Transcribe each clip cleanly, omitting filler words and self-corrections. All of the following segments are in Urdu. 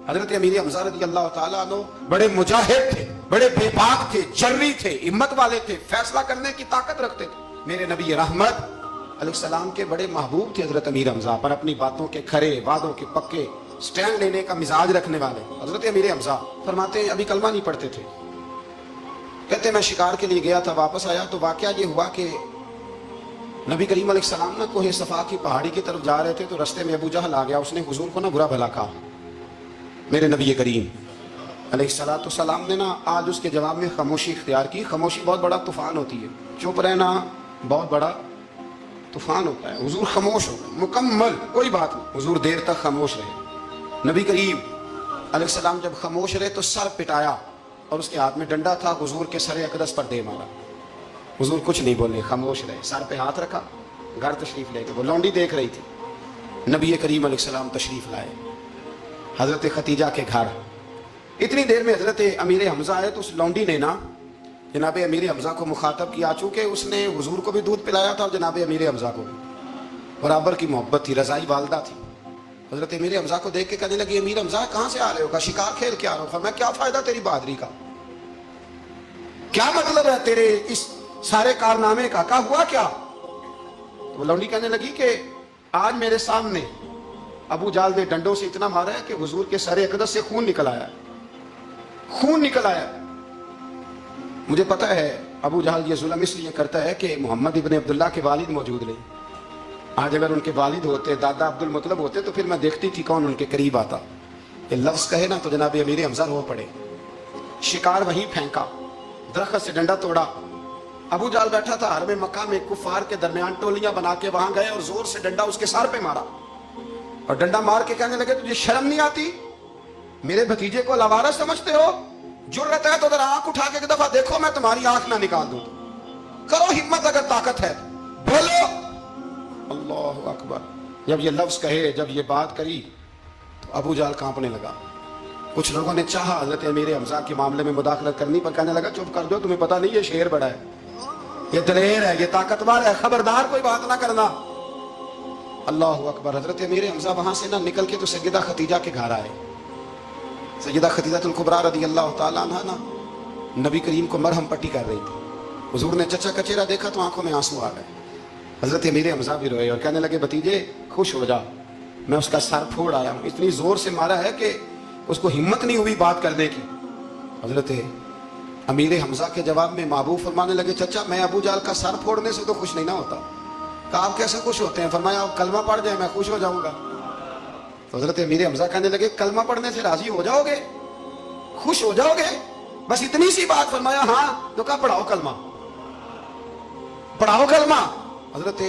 حضرت امیر حمزہ رضی اللہ تعالیٰ عنہ بڑے مجاہد تھے، بڑے بے باک تھے، جری تھے، ہمت والے تھے، فیصلہ کرنے کی طاقت رکھتے تھے۔ میرے نبی رحمت علیہ السلام کے بڑے محبوب تھے حضرت امیر حمزہ، پر اپنی باتوں کے کھرے، وعدوں کے پکے، سٹینڈ لینے کا مزاج رکھنے والے۔ حضرت امیر حمزہ فرماتے ہیں ابھی کلمہ نہیں پڑھتے تھے، کہتے میں شکار کے لیے گیا تھا، واپس آیا تو واقعہ یہ ہوا کہ نبی کریم علیہ السلام نا کوہ صفا کی پہاڑی کی طرف جا رہے تھے تو رستے میں ابو جہل آ گیا، اس نے حضور کو نا برا بھلا کہا۔ میرے نبی کریم علیہ السلام نے نا آج اس کے جواب میں خاموشی اختیار کی۔ خاموشی بہت بڑا طوفان ہوتی ہے، چپ رہنا بہت بڑا طوفان ہوتا ہے۔ حضور خاموش ہو گئے، مکمل کوئی بات نہیں، حضور دیر تک خاموش رہے۔ نبی کریم علیہ السلام جب خاموش رہے تو سر پٹایا اور اس کے ہاتھ میں ڈنڈا تھا، حضور کے سر اقدس پر دے مارا۔ حضور کچھ نہیں بولے، خاموش رہے، سر پہ ہاتھ رکھا، گھر تشریف لے گئے۔ وہ لونڈی دیکھ رہی تھی، نبی کریم علیہ السلام تشریف لائے حضرت ختیجہ کے گھر۔ اتنی دیر میں حضرت امیر حمزہ آئے تو اس لونڈی نے نا جناب امیر حمزہ کو مخاطب کیا، چونکہ اس نے حضور کو بھی دودھ پلایا تھا اور جناب امیر حمزہ کو بھی برابر کی محبت تھی، رضائی والدہ تھی۔ حضرت امیر حمزہ کو دیکھ کے کہنے لگی امیر حمزہ کہاں سے آ رہے ہو؟ کہا شکار کھیل کے آ رہا ہوں۔ فرمایا کیا فائدہ تیری بہادری کا، کیا مطلب ہے تیرے اس سارے کارنامے کا، کہا ہوا کیا؟ تو لونڈی کہنے لگی کہ آج میرے سامنے ابو جہل نے ڈنڈوں سے اتنا مارا ہے کہ حضور کے سر اقدس سے خون نکل آیا، خون نکل آیا۔ مجھے پتہ ہے ابو جہل یہ ظلم اس لیے کرتا ہے کہ محمد ابن عبداللہ کے والد موجود نہیں۔ آج اگر ان کے والد ہوتے، دادا عبد المطلب ہوتے تو پھر میں دیکھتی تھی کون ان کے قریب آتا۔ یہ لفظ کہے نا تو جناب امیر حمزہ رو پڑے۔ شکار وہیں پھینکا، درخت سے ڈنڈا توڑا۔ ابو جہل بیٹھا تھا حرم مکہ میں، کفار کے درمیان ٹولیاں بنا کے وہاں گئے اور زور سے ڈنڈا اس کے سر پہ مارا، اور ڈنڈا مار کے کہنے لگے تجھے شرم نہیں آتی؟ میرے بھتیجے کو لاوارث سمجھتے ہو؟ جرأت ہے تو ذرا آنکھ اٹھا کے ایک دفعہ دیکھو، میں تمہاری آنکھ نہ نکال دوں، کرو ہمت اگر طاقت ہے، بولو اللہ اکبر۔ جب یہ لفظ کہے، جب یہ بات کری تو ابو جہل کانپنے لگا۔ کچھ لوگوں نے چاہا حضرت امیر حمزہ کے معاملے میں مداخلت کرنی، پر کہنے لگا چپ کر دو، تمہیں پتہ نہیں یہ شیر بڑا ہے، یہ دلیر ہے، یہ طاقتور ہے، خبردار کوئی بات نہ کرنا۔ اللہ اکبر۔ حضرت امیر حمزہ وہاں سے نہ نکل کے تو سیدہ ختیجہ کے گھر آئے۔ سیدہ ختیجہ الکبریٰ رضی اللہ تعالیٰ عنہ نا نبی کریم کو مرہم پٹی کر رہی تھی۔ حضور نے چچا کا چہرہ دیکھا تو آنکھوں میں آنسو آ گئے۔ حضرت امیر حمزہ بھی روئے اور کہنے لگے بھتیجے خوش ہو جا، میں اس کا سر پھوڑ آیا ہوں، اتنی زور سے مارا ہے کہ اس کو ہمت نہیں ہوئی بات کرنے کی۔ حضرت امیر حمزہ کے جواب میں محبوب فرمانے لگے چچا میں ابو جہل کا سر پھوڑنے سے تو خوش نہیں نہ ہوتا۔ کہا آپ کیسے خوش ہوتے ہیں؟ فرمایا آپ کلمہ پڑھ جائیں میں خوش ہو جاؤں گا۔ تو حضرت امیر حمزہ کہنے لگے کلمہ پڑھنے سے راضی ہو جاؤ گے، خوش ہو جاؤ گے، بس اتنی سی بات؟ فرمایا ہاں۔ تو کہا پڑھاؤ کلمہ، پڑھاؤ کلمہ۔ حضرت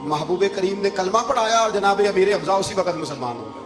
محبوب کریم نے کلمہ پڑھایا اور جناب امیر حمزہ اسی وقت مسلمان ہو گئے۔